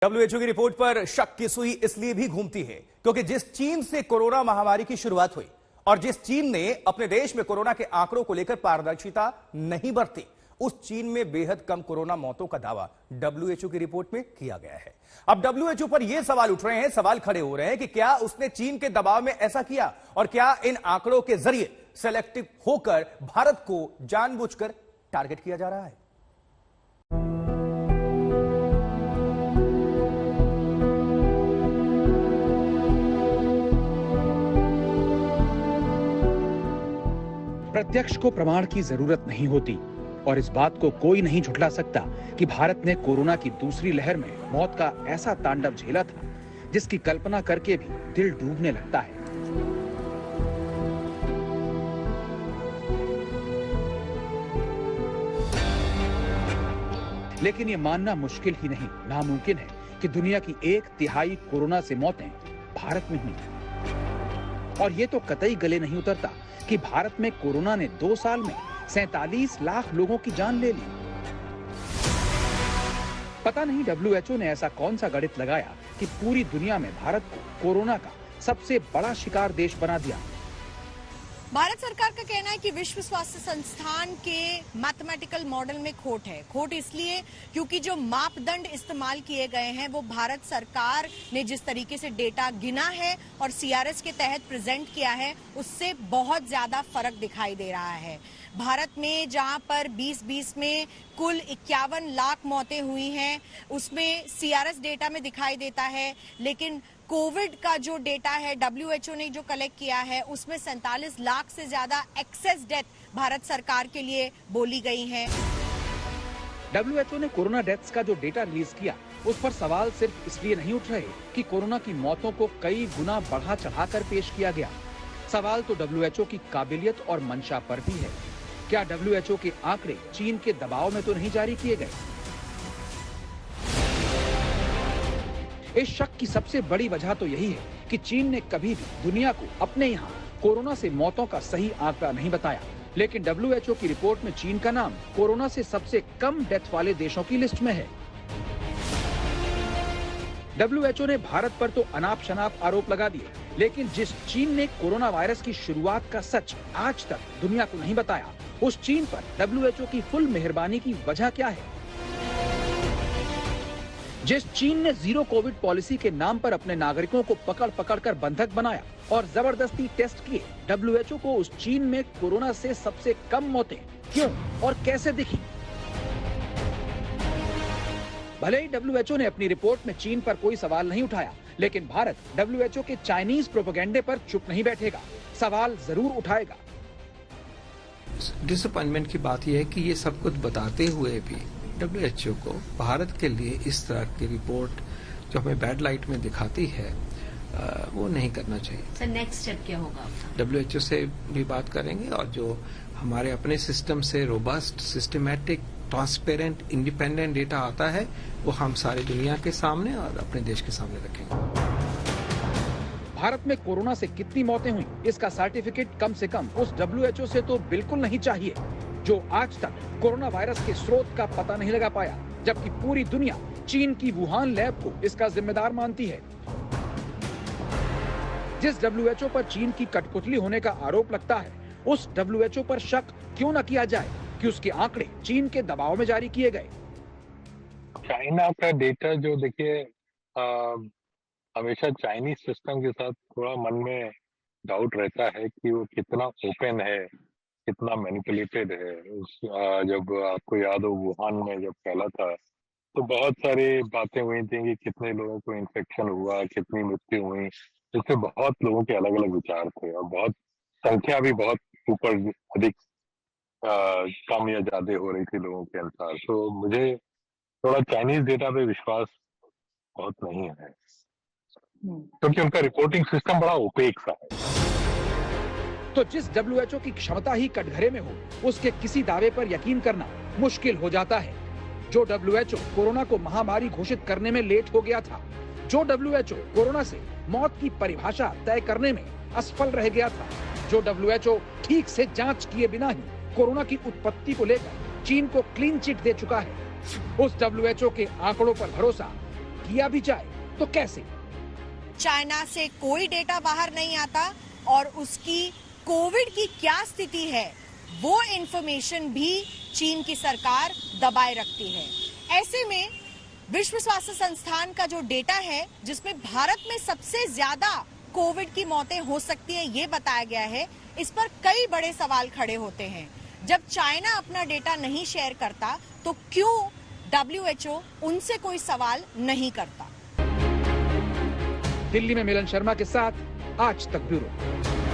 WHO की report पर शक की सुई इसलिए भी घूमती है क्योंकि जिस चीन से कोरोना महामारी की शुरुआत हुई और जिस चीन ने अपने देश में कोरोना के आंकड़ों को लेकर पारदर्शिता नहीं बरती, उस चीन में बेहद कम कोरोना मौतों का दावा डब्ल्यूएचओ की रिपोर्ट में किया गया है। अब डब्ल्यूएचओ पर यह सवाल उठ रहे हैं, सवाल खड़े हो रहे हैं कि क्या उसने चीन के दबाव में ऐसा किया और क्या इन आंकड़ों के जरिए सेलेक्टिव होकर भारत को जानबूझकर टारगेट किया जा रहा है। प्रत्यक्ष को प्रमाण की जरूरत नहीं होती और इस बात को कोई नहीं झुठला सकता कि भारत ने कोरोना की दूसरी लहर में मौत का ऐसा तांडव झेला था जिसकी कल्पना करके भी दिल डूबने लगता है। लेकिन ये मानना मुश्किल ही नहीं, नामुमकिन है कि दुनिया की 1/3 कोरोना से मौतें भारत में हुई। और ये तो कतई गले नहीं उतरता कि भारत में कोरोना ने 2 साल में 47 लाख लोगों की जान ले ली। पता नहीं डब्ल्यूएचओ ने ऐसा कौन सा गणित लगाया कि पूरी दुनिया में भारत को कोरोना का सबसे बड़ा शिकार देश बना दिया। भारत सरकार का कहना है कि विश्व स्वास्थ्य संस्थान के मैथमेटिकल मॉडल में खोट है। खोट इसलिए क्योंकि जो मापदंड इस्तेमाल किए गए हैं वो भारत सरकार ने जिस तरीके से डेटा गिना है और सीआरएस के तहत प्रेजेंट किया है उससे बहुत ज्यादा फर्क दिखाई दे रहा है। भारत में जहां पर 2020 में कुल 51 लाख मौतें हुई हैं उसमें सीआरएस डेटा में दिखाई देता है, लेकिन कोविड का जो डेटा है डब्ल्यूएचओ ने जो कलेक्ट किया है उसमें 47 लाख से ज्यादा एक्सेस डेथ भारत सरकार के लिए बोली गई हैं। डब्ल्यूएचओ ने कोरोना डेथ्स का जो डेटा रिलीज किया उस पर सवाल सिर्फ इसलिए नहीं उठ रहे कि कोरोना की मौतों को कई गुना बढ़ा चढ़ाकर पेश किया गया। सवाल तो डब्ल्यूएचओ की काबिलियत और मंशा पर भी है। क्या डब्ल्यूएचओ के आंकड़े चीन के दबाव में तो नहीं जारी किए गए? इस शक की सबसे बड़ी वजह तो यही है कि चीन ने कभी भी दुनिया को अपने यहाँ कोरोना से मौतों का सही आंकड़ा नहीं बताया, लेकिन डब्ल्यूएचओ की रिपोर्ट में चीन का नाम कोरोना से सबसे कम डेथ वाले देशों की लिस्ट में है। डब्ल्यूएचओ ने भारत पर तो अनाप शनाप आरोप लगा दिए, लेकिन जिस चीन ने कोरोना वायरस की शुरुआत का सच आज तक दुनिया को नहीं बताया, उस चीन पर डब्ल्यूएचओ की फुल मेहरबानी की वजह क्या है? जिस चीन ने जीरो कोविड पॉलिसी के नाम पर अपने नागरिकों को पकड़ पकड़ कर बंधक बनाया और जबरदस्ती टेस्ट किए, डब्ल्यूएचओ को उस चीन में कोरोना से सबसे कम मौतें क्यों और कैसे दिखी? भले ही डब्ल्यूएचओ ने अपनी रिपोर्ट में चीन पर कोई सवाल नहीं उठाया, लेकिन भारत डब्ल्यूएचओ के चाइनीज प्रोपेगेंडे पर चुप नहीं बैठेगा, सवाल जरूर उठाएगा। डिसअपॉइंटमेंट की बात यह है कि ये सब कुछ बताते हुए भी डब्ल्यूएचओ को भारत के लिए इस तरह की रिपोर्ट जो हमें बैड लाइट में दिखाती है वो नहीं करना चाहिए। सर नेक्स्ट स्टेप क्या होगा? डब्ल्यूएचओ से भी बात करेंगे और जो हमारे अपने सिस्टम से robust, systematic, transparent, independent data आता है वो हम सारी दुनिया के सामने और अपने देश के सामने रखेंगे। भारत में कोरोना से कितनी मौतें हुई इसका सर्टिफिकेट कम से कम उस डब्ल्यूएचओ से तो बिल्कुल नहीं चाहिए जो आज तक कोरोना वायरस के स्रोत का पता नहीं लगा पाया, जबकि पूरी दुनिया चीन की वुहान लैब को इसका जिम्मेदार मानती है। जिस डब्ल्यूएचओ पर चीन की कठपुतली होने का आरोप लगता है, उस डब्ल्यूएचओ पर शक क्यों न किया जाए कि उसके आंकड़े चीन के दबाव में जारी किए गए? चाइना का डेटा जो देखिए हमेशा चाइनीज सिस्टम के साथ थोड़ा मन में डाउट रहता है कि वो कितना ओपन है, कितना मैनिपुलेटेड है। जब आपको याद हो वुहान में जब फैला था तो बहुत सारी बातें हुई थी कि कितने लोगों को इन्फेक्शन हुआ, कितनी मृत्यु हुई, इससे बहुत लोगों के अलग अलग विचार थे और बहुत संख्या भी बहुत ऊपर अधिक कम या ज्यादा हो रही थी लोगों के अनुसार। तो मुझे थोड़ा चाइनीज डेटा पे विश्वास बहुत नहीं है क्योंकि उनका रिपोर्टिंग सिस्टम बड़ा ओपेक सा है। तो जिस डब्ल्यूएचओ की क्षमता ही कटघरे में हो, उसके किसी दावे पर यकीन करना मुश्किल हो जाता है। जो डब्ल्यूएचओ कोरोना को महामारी घोषित करने में लेट हो गया था, जो डब्ल्यूएचओ कोरोना से मौत की परिभाषा तय करने में असफल रह गया था, जो डब्ल्यूएचओ ठीक से जांच किए बिना ही कोरोना की उत्पत्ति को लेकर चीन को क्लीन चिट दे चुका है, उस डब्ल्यूएचओ के आंकड़ों पर भरोसा किया भी जाए तो कैसे? चाइना से कोई डेटा बाहर नहीं आता और उसकी कोविड की क्या स्थिति है वो इंफॉर्मेशन भी चीन की सरकार दबाए रखती है। ऐसे में विश्व स्वास्थ्य संस्थान का जो डेटा है, जिसमें भारत में सबसे ज्यादा कोविड की मौतें हो सकती है ये बताया गया है, इस पर कई बड़े सवाल खड़े होते हैं। जब चाइना अपना डेटा नहीं शेयर करता तो क्यों WHO उनसे कोई सवाल नहीं करता? दिल्ली में मिलन शर्मा के साथ आज तक ब्यूरो।